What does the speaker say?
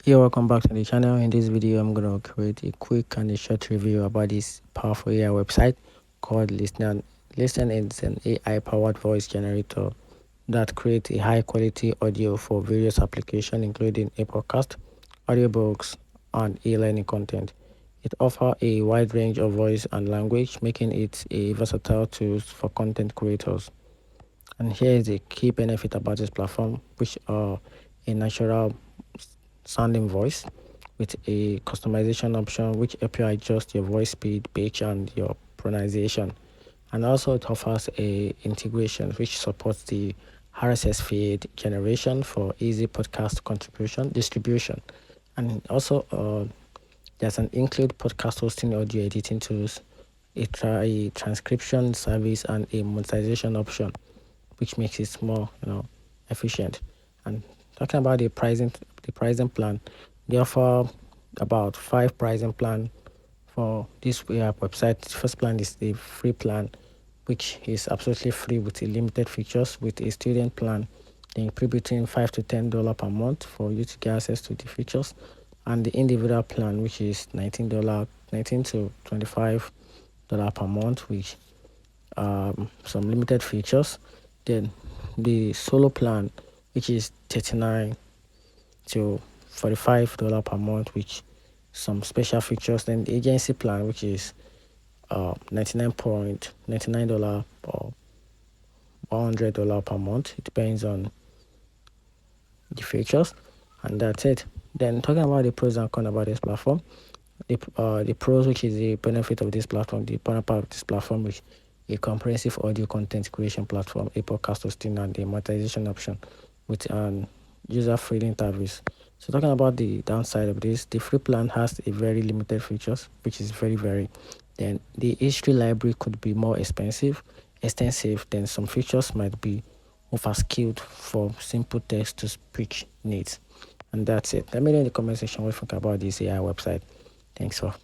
Hey, welcome back to the channel. In this video, I'm going to create a quick and a short review about this powerful AI website called Listnr. Listnr is an AI-powered voice generator that creates a high-quality audio for various applications, including a podcast, audiobooks, and e-learning content. It offers a wide range of voice and language, making it a versatile tool for content creators. And here is a key benefit about this platform, which are a natural sounding voice with a customization option which help you adjust your voice speed, pitch, and your pronunciation. And also it offers a integration which supports the RSS feed generation for easy podcast contribution distribution. And also there's an include podcast hosting, audio editing tools, a transcription service, and a monetization option which makes it more efficient. And talking about the pricing plan, they offer about 5 pricing plan for this website. The first plan is the free plan, which is absolutely free with a limited features. With a student plan, they pay between $5 to $10 per month for you to get access to the features, and the individual plan, which is $19 to $25 per month, which some limited features. Then the solo plan, which is $39 to $45 per month, which some special features. Then the agency plan, which is $99.99 or $100 per month. It depends on the features, and that's it. Then talking about the pros and cons about this platform, the pros, which is the benefit of this platform, the part of this platform, which a comprehensive audio content creation platform, a podcast hosting, and a monetization option with an user-friendly interface. So talking about the downside of this, the free plan has a very limited features, which is very. Then the history library could be more extensive. Then some features might be overskilled for simple text to speech needs. And that's it. Let me know in the comment section what you think about this AI website. Thanks for